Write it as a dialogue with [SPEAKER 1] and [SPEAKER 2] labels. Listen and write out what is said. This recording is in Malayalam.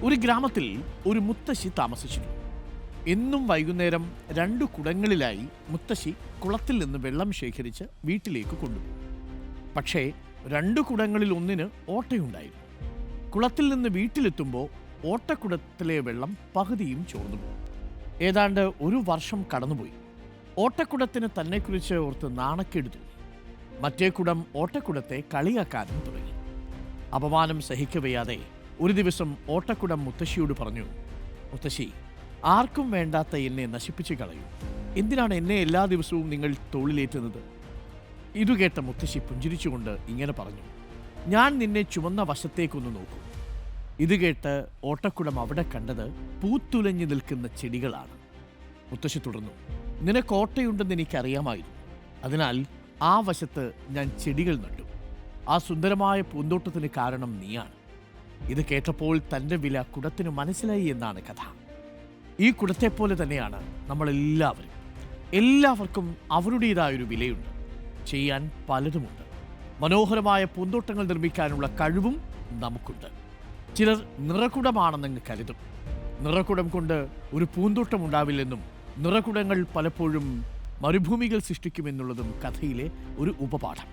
[SPEAKER 1] ഒരു ഗ്രാമത്തിൽ ഒരു മുത്തശ്ശി താമസിച്ചിരുന്നു. എന്നും വൈകുന്നേരം 2 കുടങ്ങളിലായി മുത്തശ്ശി കുളത്തിൽ നിന്ന് വെള്ളം ശേഖരിച്ച് വീട്ടിലേക്ക് കൊണ്ടുപോകും. പക്ഷേ 2 കുടങ്ങളിൽ ഒന്നിന് ഓട്ടയുണ്ടായിരുന്നു. കുളത്തിൽ നിന്ന് വീട്ടിലെത്തുമ്പോൾ ഓട്ടക്കുടത്തിലെ വെള്ളം പകുതിയും ചോർന്നു പോകും. ഏതാണ്ട് 1 വർഷം കടന്നുപോയി. ഓട്ടക്കുടത്തിന് തന്നെക്കുറിച്ച് ഓർത്ത് നാണക്കേട് തോന്നി. മറ്റേ കുടം ഓട്ടക്കുടത്തെ കളിയാക്കാനും തുടങ്ങി. അപമാനം സഹിക്കവയ്യാതെ ഒരു ദിവസം ഓട്ടക്കുടം മുത്തശ്ശിയോട് പറഞ്ഞു, മുത്തശ്ശി, ആർക്കും വേണ്ടാത്ത എന്നെ നശിപ്പിച്ച് കളയൂ. എന്തിനാണ് എന്നെ എല്ലാ ദിവസവും നിങ്ങൾ തോളിലേറ്റുന്നത്? ഇതു കേട്ട മുത്തശ്ശി പുഞ്ചിരിച്ചുകൊണ്ട് ഇങ്ങനെ പറഞ്ഞു, ഞാൻ നിന്നെ ചുമന്ന വശത്തേക്കൊന്ന് നോക്കൂ. ഇത് കേട്ട് ഓട്ടക്കുടം അവിടെ കണ്ടത് പൂത്തുലഞ്ഞു നിൽക്കുന്ന ചെടികളാണ്. മുത്തശ്ശി തുടർന്നു, നിനക്ക് ഓട്ടയുണ്ടെന്ന് എനിക്കറിയാമായിരുന്നു. അതിനാൽ ആ വശത്ത് ഞാൻ ചെടികൾ നട്ടു. ആ സുന്ദരമായ പൂന്തോട്ടത്തിന് കാരണം നീയാണ്. ഇത് കേട്ടപ്പോൾ തൻ്റെ വില കുടത്തിന് മനസ്സിലായി എന്നാണ് കഥ. ഈ കുടത്തെപ്പോലെ തന്നെയാണ് നമ്മളെല്ലാവരും. എല്ലാവർക്കും അവരുടേതായൊരു വിലയുണ്ട്. ചെയ്യാൻ പലതുമുണ്ട്. മനോഹരമായ പൂന്തോട്ടങ്ങൾ നിർമ്മിക്കാനുള്ള കഴിവും നമുക്കുണ്ട്. ചിലർ നിറകുടമാണെന്നങ്ങ് കരുതും. നിറകുടം കൊണ്ട് ഒരു പൂന്തോട്ടം ഉണ്ടാവില്ലെന്നും നിറകുടങ്ങൾ പലപ്പോഴും മരുഭൂമികൾ സൃഷ്ടിക്കുമെന്നുള്ളതും കഥയിലെ ഒരു ഉപപാഠം.